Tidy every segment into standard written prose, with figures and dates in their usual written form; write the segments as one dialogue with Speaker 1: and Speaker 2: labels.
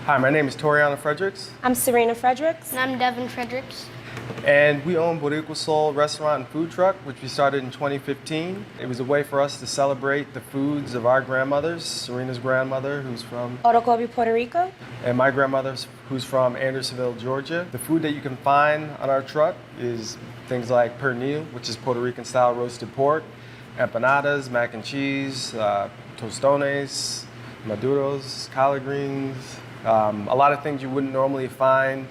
Speaker 1: Hi, my name is Toriana Fredericks.
Speaker 2: I'm Serena Fredericks.
Speaker 3: And I'm Devin Fredericks.
Speaker 1: And we own Boricua Soul restaurant and food truck, which we started in 2015. It was a way for us to celebrate the foods of our grandmothers. Serena's grandmother, who's from
Speaker 2: Boricua, Puerto Rico.
Speaker 1: And my grandmother, who's from Andersonville, Georgia. The food that you can find on our truck is things like pernil, which is Puerto Rican style roasted pork, empanadas, mac and cheese, tostones, maduros, collard greens, a lot of things you wouldn't normally find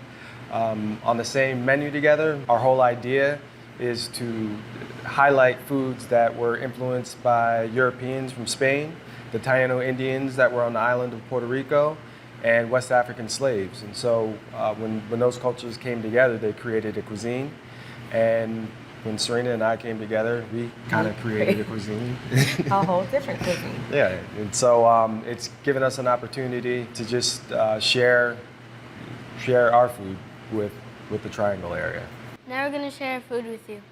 Speaker 1: on the same menu together. Our whole idea is to highlight foods that were influenced by Europeans from Spain, the Taino Indians that were on the island of Puerto Rico, and West African slaves. And so when those cultures came together, they created a cuisine. And when Serena and I came together, we kind of created a cuisine.
Speaker 2: A whole different cuisine.
Speaker 1: Yeah, and so it's given us an opportunity to just share our food with the Triangle area.
Speaker 3: Now we're going to share our food with you.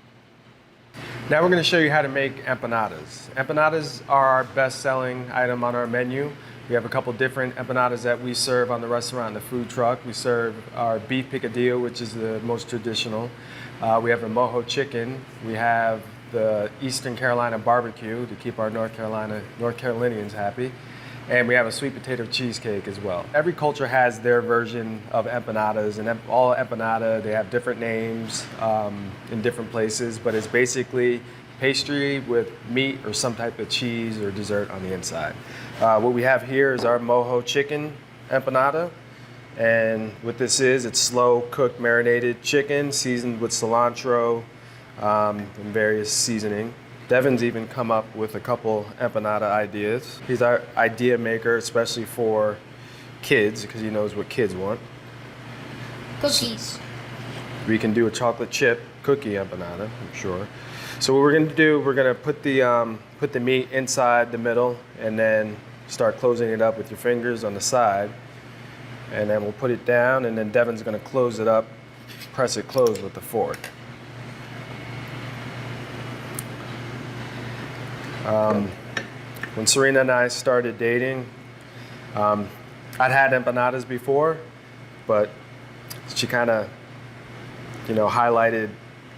Speaker 1: Now we're going to show you how to make empanadas. Empanadas are our best-selling item on our menu. We have a couple different empanadas that we serve on the restaurant and the food truck. We serve our beef picadillo, which is the most traditional. We have the mojo chicken. We have the Eastern Carolina barbecue to keep our North Carolinians happy. And we have a sweet potato cheesecake as well. Every culture has their version of empanadas, and all empanada, they have different names in different places, but it's basically pastry with meat or some type of cheese or dessert on the inside. What we have here is our mojo chicken empanada. And what this is, it's slow cooked marinated chicken seasoned with cilantro and various seasoning. Devin's even come up with a couple empanada ideas. He's our idea maker, especially for kids, because he knows what kids want.
Speaker 3: Cookies.
Speaker 1: We can do a chocolate chip cookie empanada, I'm sure. So what we're going to do, we're going to put the meat inside the middle and then start closing it up with your fingers on the side. And then we'll put it down, and then Devin's going to close it up, press it closed with the fork. When Serena and I started dating, I'd had empanadas before, but she kind of, highlighted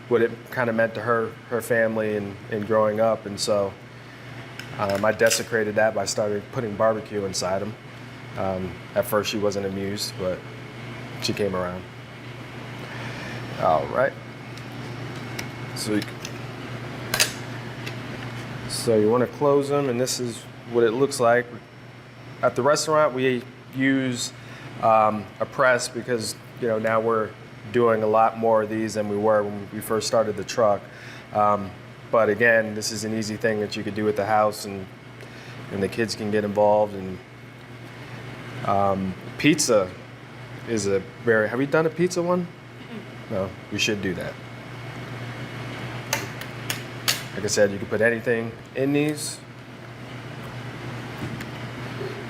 Speaker 1: what it kind of meant to her family and growing up, and so I desecrated that by starting putting barbecue inside them. At first she wasn't amused, but she came around. All right. So you want to close them, and this is what it looks like. At the restaurant, we use a press because now we're doing a lot more of these than we were when we first started the truck. But again, this is an easy thing that you could do at the house, and the kids can get involved. And pizza is have we done a pizza one? No, we should do that. Like I said, you can put anything in these.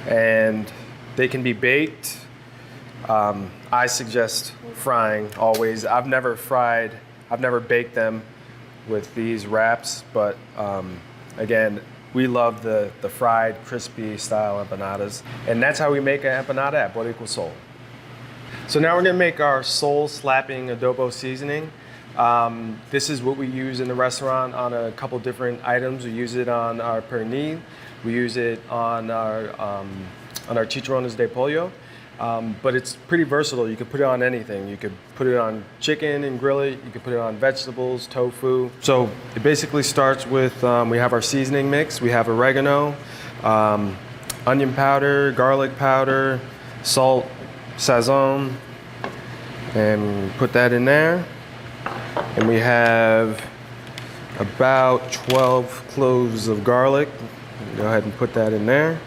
Speaker 1: And they can be baked. I suggest frying always. I've never baked them with these wraps, but again, we love the fried, crispy style empanadas. And that's how we make an empanada at Boricua Soul. So now we're gonna make our soul slapping adobo seasoning. This is what we use in the restaurant on a couple different items. We use it on our pernil. We use it on our chicharrones de pollo. But it's pretty versatile. You could put it on anything. You could put it on chicken and grill it. You could put it on vegetables, tofu. So it basically starts with, we have our seasoning mix. We have oregano, onion powder, garlic powder, salt, sazon, and put that in there. And we have about 12 cloves of garlic. Go ahead and put that in there.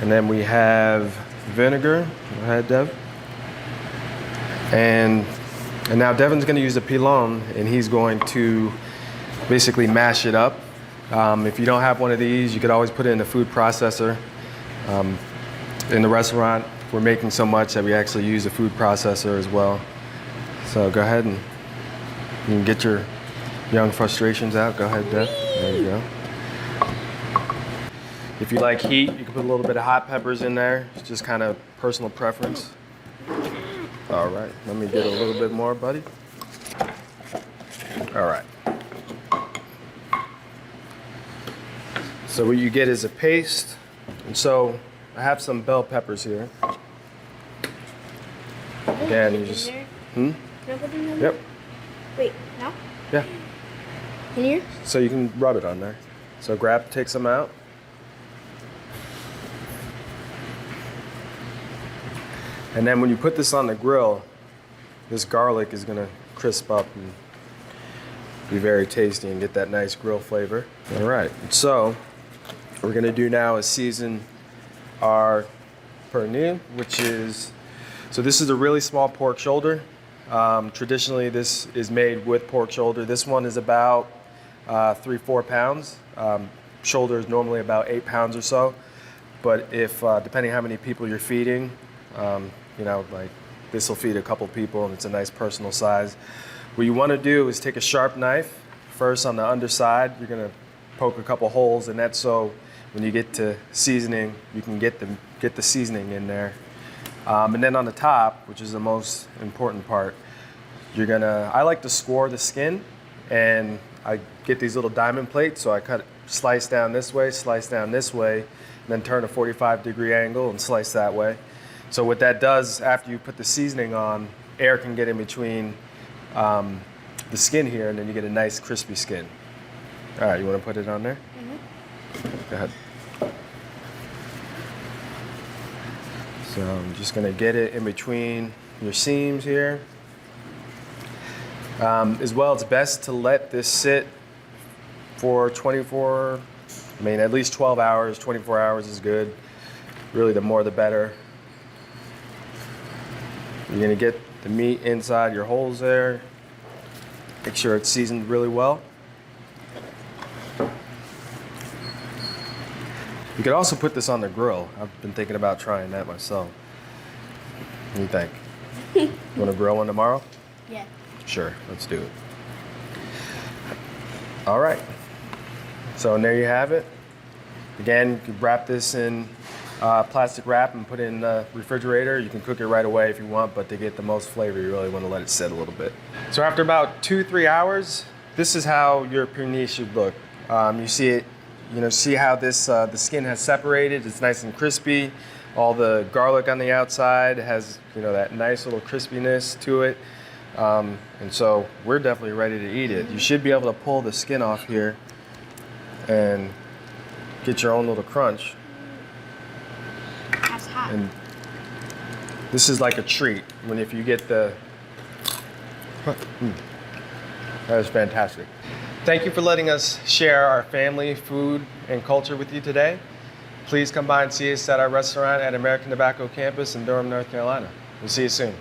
Speaker 1: And then we have vinegar. Go ahead, Dev. And now Devin's going to use the pilon, and he's going to basically mash it up. If you don't have one of these, you could always put it in the food processor. In the restaurant, we're making so much that we actually use a food processor as well. So go ahead and you can get your young frustrations out. Go ahead, Dev. There you go. If you like heat, you can put a little bit of hot peppers in there. It's just kind of personal preference. All right, let me get a little bit more, buddy. All right. So what you get is a paste. And so I have some bell peppers here. Again, you just...
Speaker 3: Can I put them in there?
Speaker 1: Yep.
Speaker 3: Wait, now?
Speaker 1: Yeah.
Speaker 3: In here?
Speaker 1: So you can rub it on there. So take some out. And then when you put this on the grill, this garlic is gonna crisp up and be very tasty and get that nice grill flavor. All right, so what we're gonna do now is season our pernil, which is, so this is a really small pork shoulder. Traditionally, this is made with pork shoulder. This one is about 3-4 pounds. Shoulder is normally about 8 pounds or so. But if, depending how many people you're feeding, you know, like this will feed a couple people and it's a nice personal size. What you want to do is take a sharp knife. First on the underside, you're going to poke a couple holes, and that's so when you get to seasoning, you can get the seasoning in there. And then on the top, which is the most important part, I like to score the skin, and I get these little diamond plates, so I slice down this way, and then turn a 45-degree angle and slice that way. So what that does, after you put the seasoning on, air can get in between the skin here, and then you get a nice crispy skin. All right, you want to put it on there? Mm-hmm. Go ahead. So I'm just going to get it in between your seams here. As well, it's best to let this sit for at least 12 hours. 24 hours is good. Really, the more the better. You're gonna get the meat inside your holes there. Make sure it's seasoned really well. You could also put this on the grill. I've been thinking about trying that myself. What do you think? You want to grill one tomorrow?
Speaker 3: Yeah.
Speaker 1: Sure, let's do it. All right. So there you have it. Again, you can wrap this in plastic wrap and put it in the refrigerator. You can cook it right away if you want, but to get the most flavor, you really want to let it sit a little bit. So after about 2-3 hours, this is how your pernil should look. You see it, see how this the skin has separated. It's nice and crispy. All the garlic on the outside has that nice little crispiness to it. And so we're definitely ready to eat it. You should be able to pull the skin off here and get your own little crunch.
Speaker 3: That's hot.
Speaker 1: And this is like a treat if you get the. That is fantastic. Thank you for letting us share our family, food, and culture with you today. Please come by and see us at our restaurant at American Tobacco Campus in Durham, North Carolina. We'll see you soon.